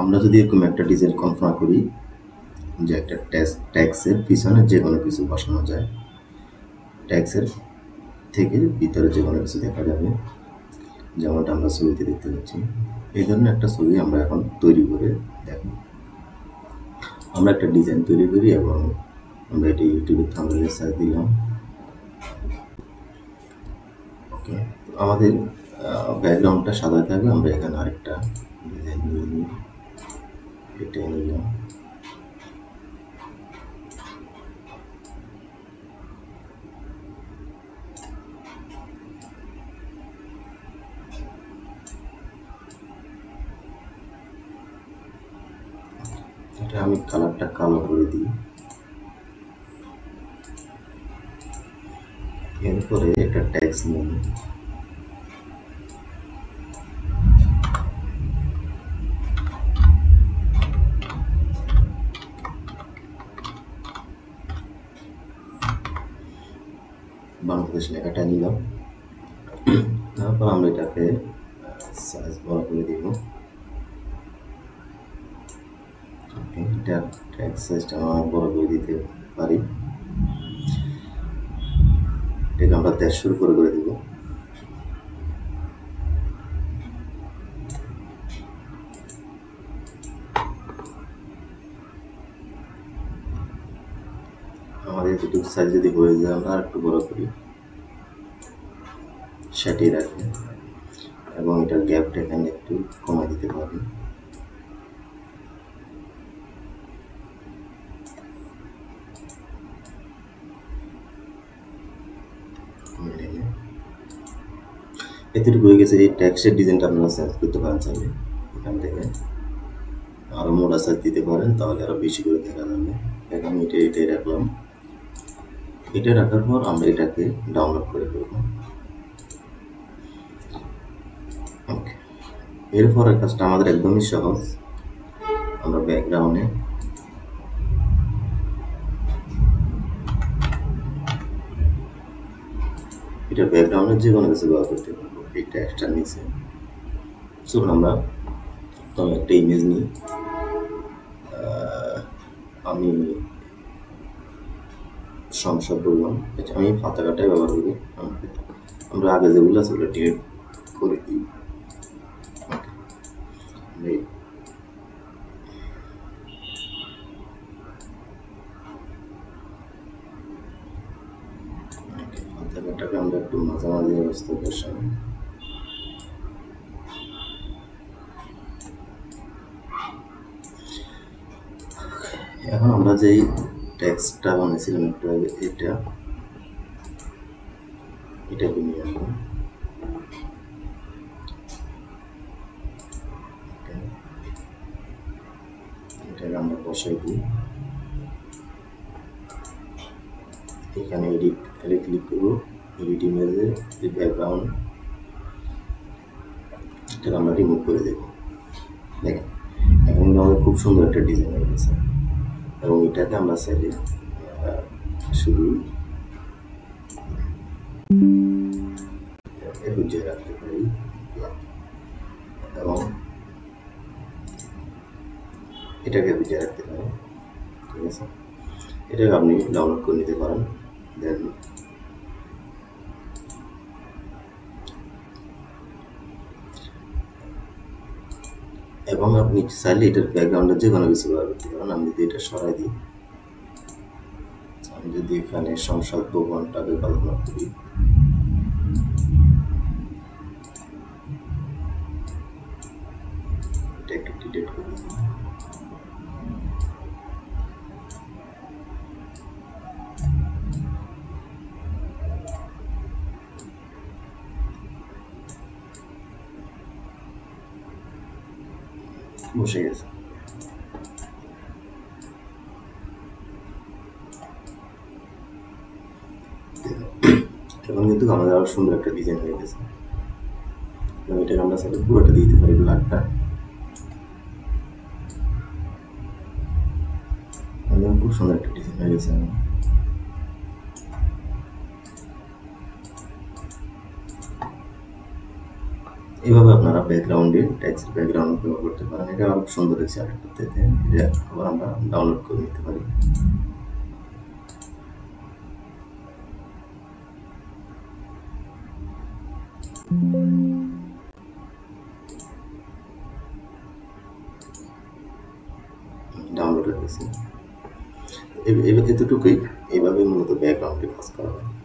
আমরা যদি এরকম একটা ডিজাইন কল্পনা করি যে একটা ট্যাক্সের পিছনে যে কোনো কিছু বসানো যায়, ট্যাক্সের থেকে ভিতরে যে কোনো কিছু দেখা যাবে, যেমনটা আমরা ছবিতে দেখতে পাচ্ছি। এই ধরনের একটা ছবি আমরা এখন তৈরি করে দেখব। আমরা একটা ডিজাইন তৈরি করি এবং আমরা এটি ইউটিউবে থাম্বনেলে সার্চ দিলাম। ওকে, আমাদের ব্যাকগ্রাউন্ডটা সাদা থাকবে। আমরা এখানে আরেকটা ডিজাইন নিয়ে নিই, এটাই নিলাম। এটা আমি কালারটা কালো করে দিই। এরপরে একটা ট্যাক্স নিয়ে নিই। বাংলাদেশ লেখাটা নিলাম। তারপর আমরা এটাকে সাইজ বড় করে দিব। ওকে, এটা ট্যাক্স সাইজটা আমরা বড় করে দিতে পারি। এটাকে আমরা 150 করে দিব। আমাদের এতটুকু সাইজ যদি হয়ে যায় আমরা আরেকটু বড় করি, সেটাই রাখি এবং এটার গ্যাপটা এখানে একটু কমাই দিতে পারি। এতটুকু হয়ে গেছে। এই ট্যাক্সের ডিজাইনটা আপনারা চেঞ্জ করতে পারেন চাইলে, এখান থেকে আরও মোটা সাইজ দিতে পারেন, তাহলে আরও বেশি করে দেখা যাবে। এখন এটাই রাখলাম। এটা রাখার পর আমরা এটাকে ডাউনলোড করে দেব। ওকে, এরপরের কাজটা আমাদের একদমই সহজ। আমরা ব্যাকগ্রাউন্ডে এটা ব্যাকগ্রাউন্ডে যে কোনো কিছু ব্যবহার করতে পারবো। এই ট্যাক্সটার নিচে চলুন আমরা তবে একটা ইমেজ নিই। আমি সংসদ বললাম, আমি পতাকাটাই ব্যবহার করি। আমরা আগে যেগুলো আছে ওগুলো ডিলিট করে দিই। পতাকাটাকে আমরা একটু মাঝামাঝি অবস্থা বসাই। এখন আমরা যেই টেক্সটটা বানিয়েছিলাম একটু আগে, এটাকে নিয়ে আসবো। এটাকে আমরা বসাই দিই। এখানে এডিট ক্লিক করবো, এডিট ইমেজে ব্যাকগ্রাউন্ড, এটাকে আমরা রিমুভ করে দেবো। দেখেন এখন আমাদের খুব সুন্দর একটা ডিজাইন হয়ে গেছে। এবং এটাকে আমরা চাইলে শুধু বুঝিয়ে রাখতে পারি এবং এটাকে বুঝিয়ে রাখতে পারি। ঠিক আছে, এটাকে আপনি ডাউনলোড করে নিতে পারেন। দেন এবং আপনি চাইলে এটার ব্যাকগ্রাউন্ডে যে কোনো কিছু ব্যবহার করতে পারেন। আমি যদি এটা সরাই দিই, আমি যদি এখানে সংসদ ভবনটাকে কল্পনা করি, এটা একটু ডিলিট করে দিই। বসে গেছে। এখন কিন্তু আমাদের আরো সুন্দর একটা ডিজাইন হয়ে গেছে। এটাকে আমরা চাইলে পুরোটা দিতে পারি ব্ল্যাকটা। খুব সুন্দর একটা ডিজাইন হয়ে গেছে। এভাবে আপনারা ব্যাকগ্রাউন্ডে ট্যাক্সের ব্যাকগ্রাউন্ড ব্যবহার করতে পারেন। এটা আরও সুন্দর হয়েছে আরেক পদ্ধতিতে। এটা আবার আমরা ডাউনলোড করে নিতে পারি। ডাউনলোড হয়ে গেছে। এতটুকুই। এভাবে মূলত ব্যাকগ্রাউন্ডে কাজ করা হয়।